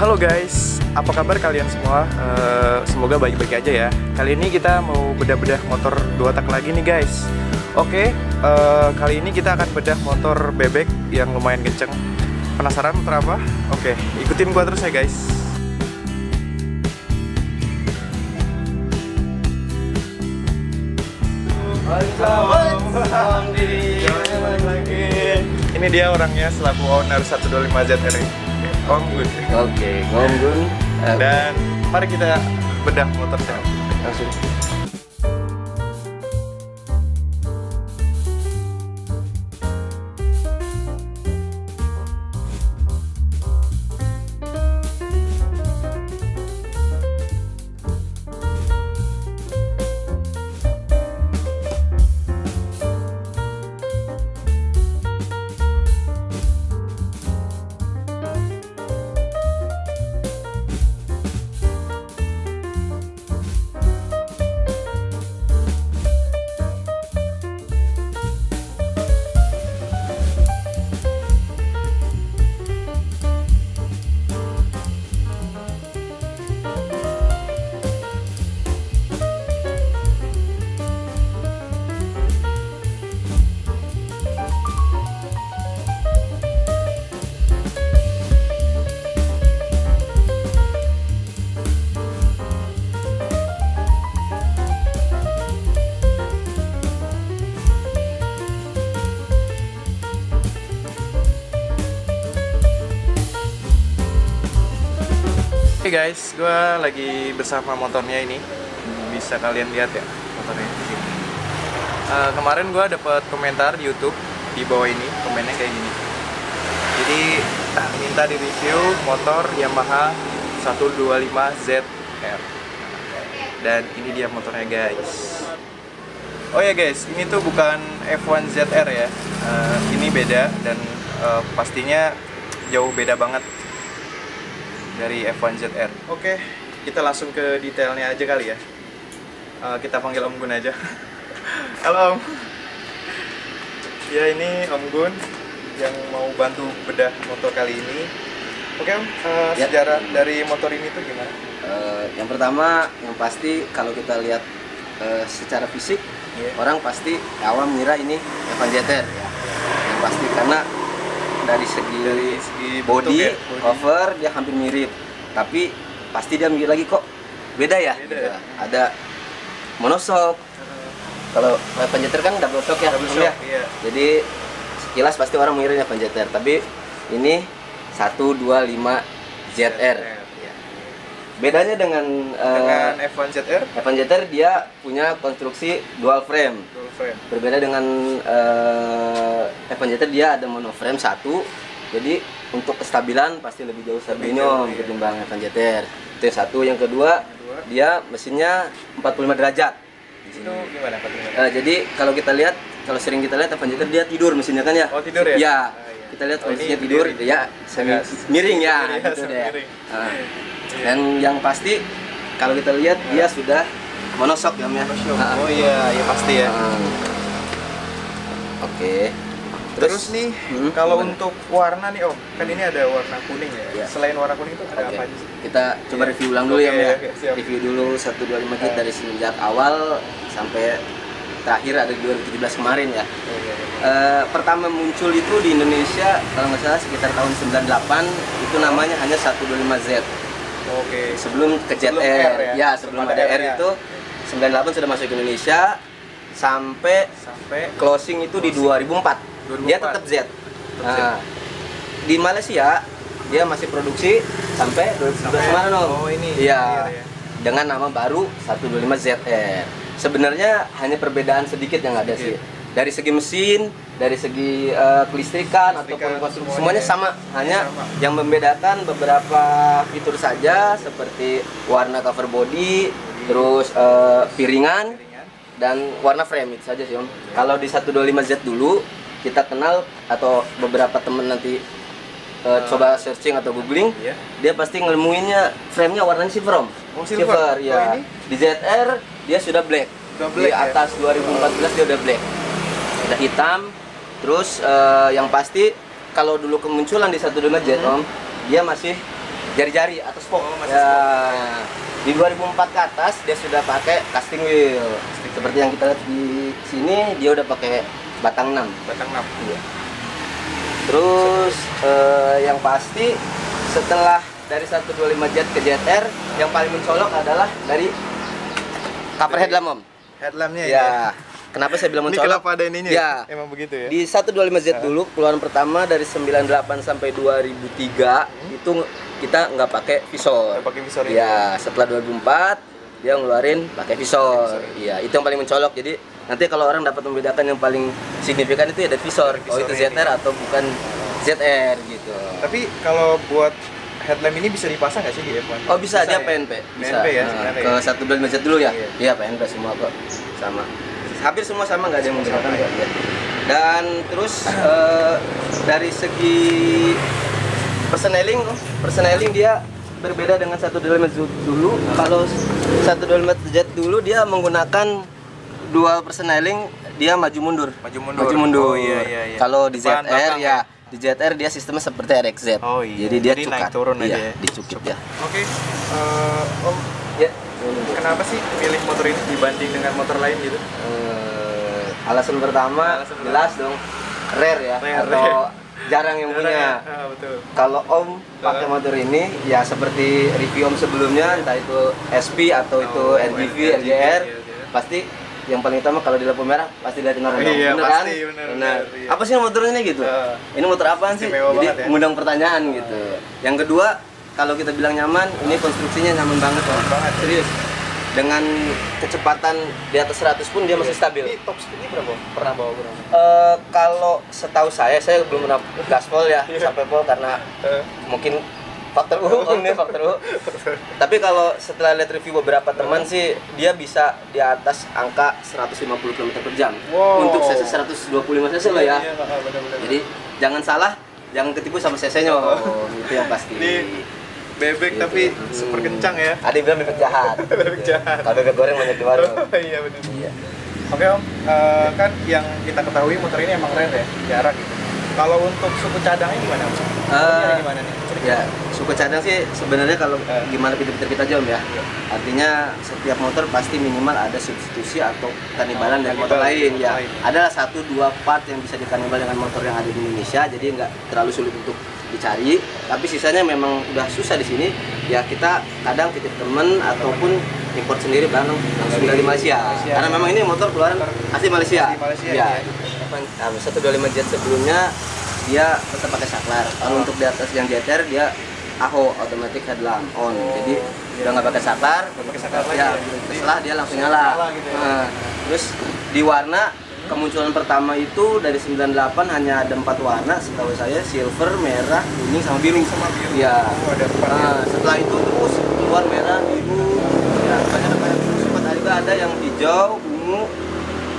Halo guys, apa kabar kalian semua? Semoga baik-baik aja ya. Kali ini kita mau bedah-bedah motor 2 tak lagi nih guys. Oke, kali ini kita akan bedah motor bebek yang lumayan kenceng. Penasaran motor apa? Oke, ikutin gua terus ya guys. Ini dia orangnya selaku owner 125 ZR. Om Gun. Oke, Om Gun. Dan mari kita bedah motor saya. Langsung. Oke guys, gue lagi bersama motornya ini. Bisa kalian lihat ya motornya di sini. Kemarin gue dapet komentar di YouTube di bawah ini, komennya kayak gini. Jadi minta di review motor Yamaha 125 ZR. Dan ini dia motornya guys. Oh ya guys, ini tuh bukan F1 ZR ya. Ini beda dan pastinya jauh beda banget dari F1 ZR. Oke, kita langsung ke detailnya aja kali ya. Kita panggil Om Gun aja. Halo Om. Ya ini Om Gun yang mau bantu bedah motor kali ini. Oke Om, Ya. sejarah dari motor ini tuh gimana? Yang pertama, yang pasti kalau kita lihat secara fisik, orang pasti awam mengira ini F1 ZR ya. Yang pasti karena dari segi body, bentuk ya, cover dia hampir mirip, tapi pasti dia mirip lagi kok beda ya. Beda gitu. ya? Ada monoshock. Kalau F1 ZR kan double shock ya, Double Om, shock, ya. iya. Jadi sekilas pasti orang mengira F1 ZR, tapi ini 125 ZR. Ya. Bedanya dengan F1 ZR, F1 ZR dia punya konstruksi dual frame. dual frame. Berbeda dengan F1 ZR dia ada monoframe satu. Jadi untuk kestabilan pasti lebih jauh Lebih ini jauh, Om iya. ketimbang F1 ZR. Itu yang satu. Yang kedua, dia mesinnya 45 derajat. Itu gimana Pak? Jadi kalau kita lihat, kalau sering kita lihat F1 ZR dia tidur mesinnya kan ya. Oh, tidur ya? Ya. Ah, iya. Kita lihat Oh, ini kondisinya tidur, berdiri. ya semi miring ya, Iya, gitu semi deh. miring. Nah, Iya. dan yang pasti kalau kita lihat dia sudah monoshock ya Om ya. Nah, Oh iya, iya pasti ya. Oke. Terus nih, kalau gimana? untuk warna nih Om, kan ini ada warna kuning ya. Iya. Selain warna kuning itu ada Oke. apa aja sih? Kita coba Iya. review ulang dulu ya Om ya. Oke, siap. Review dulu 125 kita dari semenjak awal sampai terakhir ada 2017 kemarin ya. Oh, iya, iya. Pertama muncul itu di Indonesia kalau nggak salah sekitar tahun 98, itu namanya hanya 125Z. Oke. Sebelum ke Sebelum ZR R ya? ya, sebelum ada R ya? itu 98 sudah masuk ke Indonesia sampai closing itu di 2004. Dia 2004. tetap Z. Nah, di Malaysia dia masih produksi sampai 2011 kemarin Om. Oh ini. Iya. ya. Dengan nama baru 125 ZR. Sebenarnya hanya perbedaan sedikit yang ada sih. Dari segi mesin, dari segi kelistrikan ataupun konstruksi semuanya sama, hanya sama. yang membedakan beberapa fitur saja seperti warna cover body, terus piringan dan warna frame itu saja sih Om. Kalau di 125Z dulu kita kenal atau beberapa temen nanti coba searching atau googling, dia pasti ngemuinnya frame-nya warnanya silver Om. Oh, silver. Ya. Oh, ini? Di ZR dia sudah black. Di atas 2014 dia udah black. Udah hitam. Terus yang pasti kalau dulu kemunculan di 125Z Om, dia masih jari-jari atau spoke. Oh, masih Ya. spoke. Di 2004 ke atas dia sudah pakai casting wheel. Seperti yang kita lihat di sini dia udah pakai batang 6. Batang 6. Iya. Terus yang pasti setelah dari 125 Jet ke ZR yang paling mencolok adalah dari cover headlamp, Om. Headlampnya Ya. Kenapa saya bilang Ini mencolok? kenapa ada ininya? Ya. Emang begitu ya? Di 125Z dulu keluaran pertama dari 98 sampai 2003 itu kita nggak pakai visor. Nggak pakai visor ini? Ya, setelah 2004 dia ngeluarin pakai visor. Iya, itu yang paling mencolok. Jadi nanti kalau orang dapat membedakan yang paling signifikan itu ya dari visor. Oh itu Visornya ZR atau bukan ZR gitu. Tapi kalau buat headlamp ini bisa dipasang nggak sih di F1? Oh bisa, dia ya? PNP. Bisa. PNP ya Nah, sebenarnya ke ya? 125Z dulu ya? Iya. Iya, PNP semua kok. Sama. Hampir semua sama, nggak ada yang Semua membedakan sama, kok. Ya. Dan terus dari segi personeling dia berbeda dengan 125Z dulu. Kalau 125Z dulu dia menggunakan dual personeling, dia maju mundur. Maju mundur. Oh, iya. Kalau di Depan, ZR belakang ya, di ZR dia sistemnya seperti RXZ. Oh, iya. Jadi dia Jadi cukat. naik turun aja Iya, ya. dicukit ya. Oke, Om, Ya. kenapa sih pilih motor ini dibanding dengan motor lain gitu? Alasan pertama Alasan pertama. jelas dong, rare ya, Rare. atau jarang yang punya. Betul. Kalau Om pakai motor ini ya seperti review Om sebelumnya, entah itu SP atau itu Oh, RGV, RGV, RGR, iya. pasti yang paling utama kalau di lampu merah pasti liatin orang dong. Iya, Bener pasti, kan? bener, iya. Apa sih motor ini gitu? Ini motor apaan sih? Istimewa Jadi banget ya. mengundang pertanyaan gitu. Yang kedua, kalau kita bilang nyaman, ini konstruksinya nyaman banget, Om. Banget. Serius. Dengan kecepatan di atas 100 pun dia masih stabil. Ini top speed-nya berapa? Pernah bawa berapa? Kalau setahu saya belum pernah gaspol ya sampai pol karena mungkin faktor U nih faktor U. Tapi kalau setelah lihat review beberapa teman sih dia bisa di atas angka 150 km per jam. Wow. Untuk cc 125 cc lah ya. Iya, benar-benar. Jadi jangan salah, jangan ketipu sama cc-nya. Itu yang pasti. Ini bebek tapi super kencang ya. Ada yang bilang bebek jahat. Bebek jahat. Kalau bebek goreng banyak di warung. Iya benar. Iya. Oke Om, kan yang kita ketahui motor ini emang rare ya, jarang gitu. Kalau untuk suku cadangnya gimana Om? Nyari gimana nih? Ya, suku cadang sih sebenarnya kalau gimana pinter-pinter kita aja Om ya. Artinya setiap motor pasti minimal ada substitusi atau kanibalan dari motor lain ya. Ada 1-2 part yang bisa dikanibal dengan motor yang ada di Indonesia, jadi nggak terlalu sulit untuk dicari. Tapi sisanya memang udah susah di sini. Ya kita kadang titip temen ataupun import sendiri barang langsung dari Malaysia. Karena memang ini motor keluaran asli Malaysia. Asli Malaysia, Ya. ya. 125 Jet sebelumnya dia tetap pakai saklar. Kalau untuk di atas yang ZR dia AHO, automatic headlamp on. Jadi udah nggak pakai saklar, pakai saklar lagi ya. ya. Setelah dia langsung nyala. gitu ya. Nah, terus di warna kemunculan pertama itu dari 98 hanya ada 4 warna setahu saya, silver, merah, kuning sama biru. Ya. Oh, ada 4 ya. Nah, setelah itu terus keluar merah, biru, ya banyak sempat juga ada yang hijau, ungu,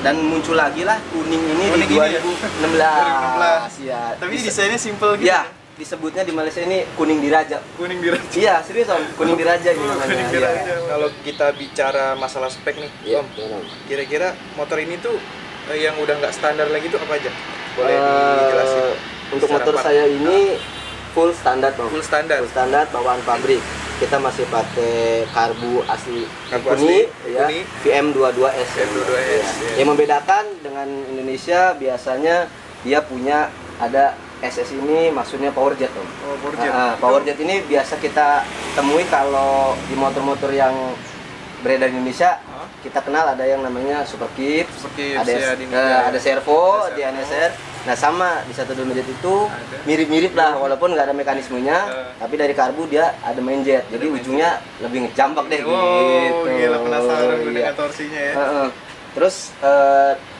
dan muncul lagi lah kuning ini Kuning di ini ya? 2016. Ya. Tapi desainnya simple gitu. Ya, disebutnya di Malaysia ini kuning diraja. Kuning diraja. Iya, serius Om, kuning diraja gitu namanya. Kuning Iya. diraja. Kalau kita bicara masalah spek nih, Iya, Om, benar. kira-kira motor ini tuh yang udah nggak standar lagi tuh apa aja? Boleh dijelasin? Untuk Secara motor part. saya ini full standar Om. Full standar. Full standar bawaan pabrik. Kita masih pakai karbu asli Karbu Kuni, asli ya, Kuni. VM22S. VM22S, Ya. ya. Yang membedakan dengan Indonesia biasanya dia punya ada SS ini maksudnya power jet Om. Oh, power jet. Power jet ini biasa kita temui kalau di motor-motor yang beredar di Indonesia. Hah? Kita kenal ada yang namanya Super Kips, Super Kips, ada ya, di Indonesia. ada servo Ada di servo. NSR. Nah sama di 125 Jet itu Ada. mirip-mirip lah walaupun nggak ada mekanismenya, tapi dari karbu dia ada main jet, jadi main ujungnya lebih ngejambak deh Oh, gitu. gila penasaran gue Iya. dengan torsinya ya. Terus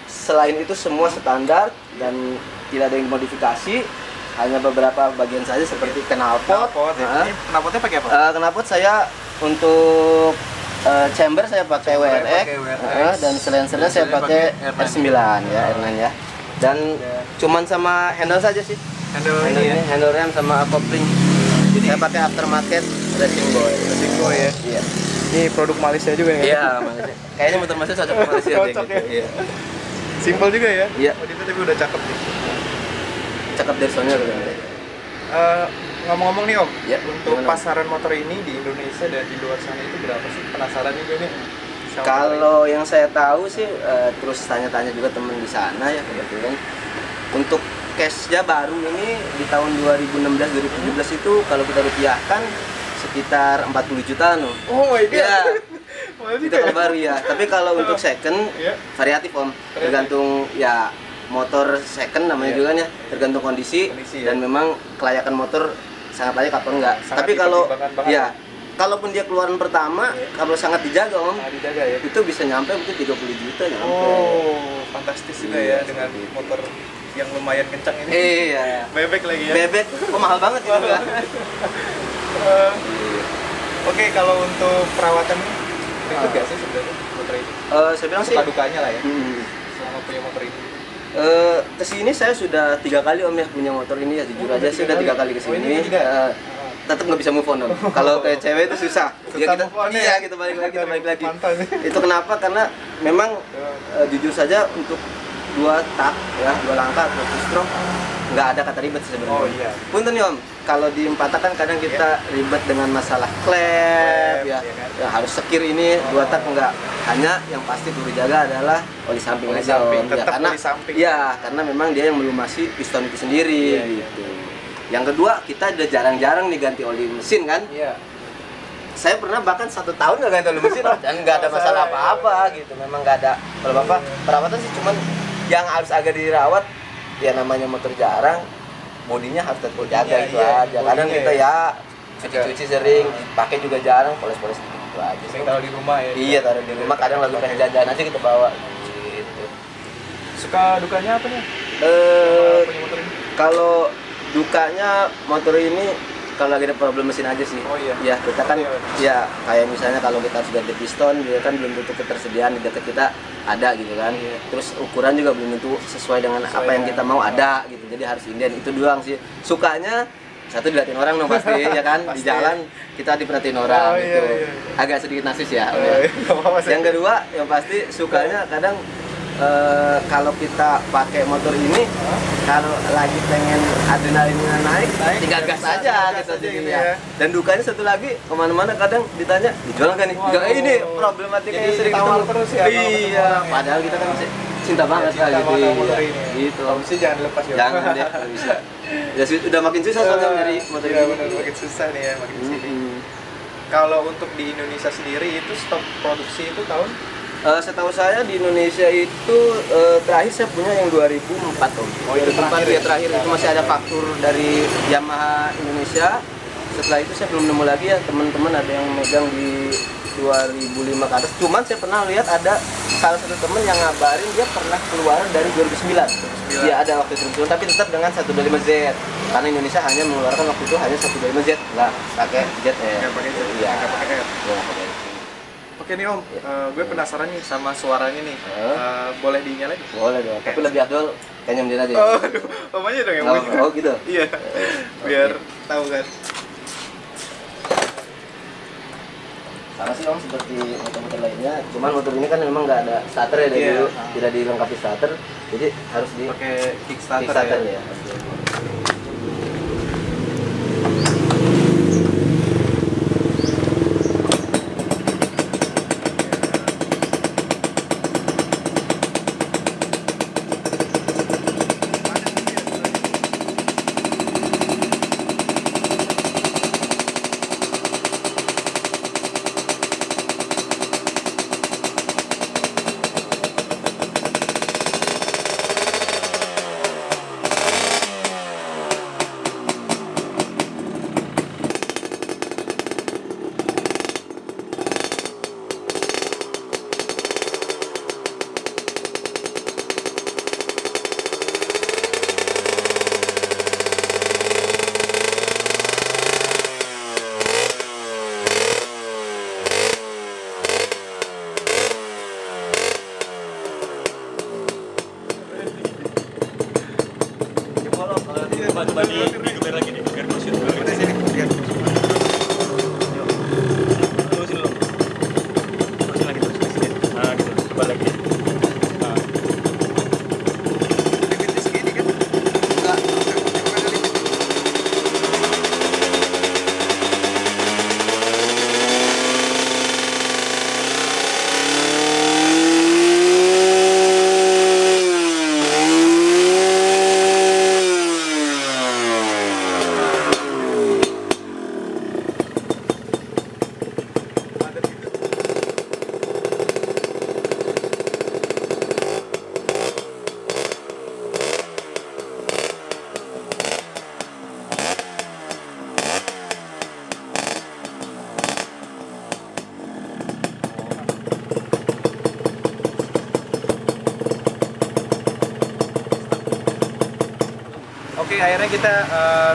selain itu semua standar dan tidak ada yang modifikasi, hanya beberapa bagian saja seperti knalpot. Knalpot, Heeh. ini knalpotnya pakai apa? Knalpot saya untuk chamber saya pakai WRX, pakai WRX. dan silencernya saya Silencernya pakai pakai R9 ya, R9 ya. Dan cuman sama handle saja sih. Handle ini ya. Handle rem sama kopling. Jadi- Saya pakai aftermarket Racing Boy. Racing Boy ya. Iya. Ini produk Malaysia juga ya. Iya, Malaysia. Kayaknya motor Malaysia cocok ke Malaysia deh, Cocok gitu. ya. Iya. Simple juga ya. Iya. Modifnya tapi udah cakep nih. Cakep dari soalnya udah. ngomong-ngomong nih Om, Ya, untuk gimana, Om? pasaran motor ini di Indonesia dan di luar sana itu berapa sih? Penasaran juga nih. Sama Kalau yang saya tahu sih, terus tanya-tanya juga temen di sana ya kebetulan. Untuk cashnya baru ini di tahun 2016-2017 itu kalau kita rupiahkan sekitar 40 jutaan Om. Oh my god. Ya, Mahal itu juga kalau ya? baru ya. Tapi kalau untuk second Iya. variatif Om, tergantung ya motor second namanya Iya. juga ya, tergantung kondisi, Kondisi, ya. dan memang kelayakan motor sangat layak apa enggak. Sangat Tapi kalau dipertimbangkan banget. ya, kalaupun dia keluaran pertama, Iya. kalau sangat dijaga Om, Nah, dijaga ya. itu bisa nyampe mungkin 30 juta nyampe. Oh, fantastis juga Iya, ya dengan seperti itu. motor yang lumayan kencang ini. Iya. Bebek lagi ya. Bebek, kok mahal banget itu kan? Eh, Oke, kalau untuk perawatan nih, ribet Ah. gak sih sebenarnya motor ini? Saya bilang sih, Suka dukanya lah ya, hmm, selama punya motor ini. kesini saya sudah 3 kali Om ya punya motor ini ya, jujur Oh, aja udah saya udah 3 kali Oh, kesini. ini ketiga? Tetap nggak bisa move on Om. Kalau ke cewek itu susah. Ya kita, move on ya? iya kita balik lagi, kita balik lagi. Mantan. Itu kenapa? Karena memang jujur saja untuk 2 tak ya, 2 langkah atau 2 stroke nggak ada kata ribet sih sebenarnya. Oh iya. Punten nih Om, kalau di 4 tak kan kadang kita ribet dengan masalah klep ya, iya kan? ya harus sekir ini 2 tak enggak. Hanya yang pasti perlu dijaga adalah oli samping Oli aja samping, Om. Ya, tetap karena oli samping. ya karena memang dia yang melumasi piston itu sendiri Iya, iya. gitu. Yang kedua, kita udah jarang-jarang nih ganti oli mesin kan. Iya. Saya pernah bahkan 1 tahun nggak ganti oli mesin Om, dan nggak ada masalah apa-apa gitu. Memang nggak ada apa-apa. Perawatan sih cuman yang harus agak dirawat, ya namanya motor jarang, bodinya harus tetap jaga Iya, itu iya, aja. Kadang bodinya kita ya. ya cuci-cuci sering, pakai juga jarang, poles-poles dikit itu aja. Sering taruh di rumah ya. Iya, taruh di rumah, kadang lagi pengen jajan aja kita bawa gitu. Suka dukanya apa nih? Eh, Punya motor ini? kalau dukanya motor ini kalau lagi ada problem mesin aja sih. Oh iya. Ya, kita kan Iya. ya kayak misalnya kalau kita harus ganti piston, dia kan belum tentu ketersediaan di dekat kita ada gitu kan. Iya. Terus ukuran juga belum tentu sesuai dengan Sesuai apa yang dengan- kita mau ada gitu. Jadi harus inden, itu doang sih. Sukanya satu dilihatin orang dong pasti ya kan. Di Pasti. jalan kita diperhatiin orang Oh, iya, gitu. iya. Agak sedikit narsis ya. Om, Oh, ya. iya. Nggak apa-apa sih. Yang kedua yang pasti sukanya kadang kalau kita pakai motor ini, kalau lagi pengen adrenalinnya naik, tinggal gas aja gitu jadinya. ya. Dan dukanya satu lagi, kemana-mana kadang ditanya dijual nggak nih? Waduh. Nggak, ini problematika Jadi yang sering tawar ketemu. terus ya kalau ketemu Iya, orang ya. padahal kita kan masih cinta banget Cinta lah gitu. banget sama motor Iya. ini. Gitu. Kalau mesti jangan lepas ya. Jangan deh, kalau bisa. Ya udah makin susah soalnya nyari motor Iya ini. benar, makin susah nih ya, makin sini. Mm-mm. Kalau untuk di Indonesia sendiri itu stop produksi itu tahun? Setahu saya di Indonesia itu terakhir saya punya yang 2004 Om. Oh, itu 2004 terakhir ya ya? terakhir itu masih ada faktur dari Yamaha Indonesia. Setelah itu saya belum nemu lagi ya, teman-teman ada yang megang di 2005 ke atas. Cuman saya pernah lihat ada salah satu teman yang ngabarin dia pernah keluaran dari 2009. Dia ada waktu itu, tapi tetap dengan 125Z. Karena Indonesia hanya mengeluarkan waktu itu hanya 125Z lah, pakai jet Nggak pakai jet, Iya. nggak pakai air. Iya, nggak pakai jet. Oke nih Om, gue penasaran nih sama suaranya nih. Boleh dinyalain? Boleh dong, tapi lebih afdol kayaknya nyemdin aja. Oh, aduh, omanya dong yang punya. Oh gitu. Iya, biar tahu kan. Sama sih Om seperti motor-motor lainnya, cuman motor ini kan memang nggak ada starter ya dari Iya. dulu, tidak dilengkapi starter, jadi harus di Pakai Kickstarter, Kickstarter ya. ya. Coba digeber lagi nih, biar gue shoot dulu. Udah sini, lihat. Terusin dulu. Terusin lagi, terus sini. Nah, gitu. Coba lagi. Nah. Limitnya segini kan? Enggak. Oke, akhirnya kita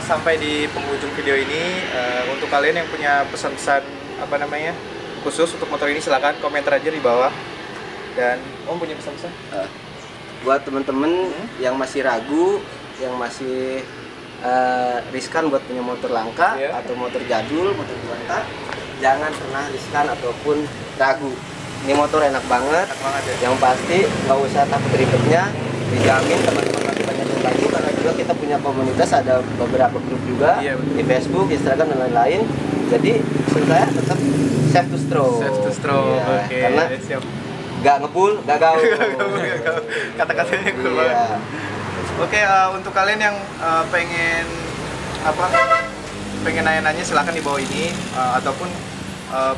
sampai di penghujung video ini. Untuk kalian yang punya pesan-pesan apa namanya khusus untuk motor ini, silakan komentar aja di bawah. Dan Om punya pesan-pesan? Buat temen-temen yang masih ragu, yang masih riskan buat punya motor langka atau motor jadul, motor Juanta, jangan pernah riskan ataupun ragu. Ini motor enak banget, ya. Yang pasti nggak usah takut ribetnya, dijamin teman-teman nanti banyak yang bantu, karena juga kita punya komunitas, ada beberapa grup juga di Facebook, Instagram dan lain-lain. Jadi pesan saya tetap safe to stroke. Safe to stroke, Ya, oke. karena Siap. nggak ngebul, nggak gaul. Kata-katanya cool banget. Iya. Oke, untuk kalian yang pengen nanya-nanya, silakan di bawah ini, ataupun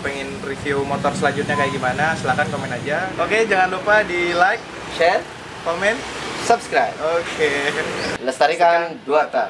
pengen review motor selanjutnya kayak gimana, silakan komen aja. Oke, jangan lupa di like, Share, komen, subscribe. oke. Lestarikan dua tak.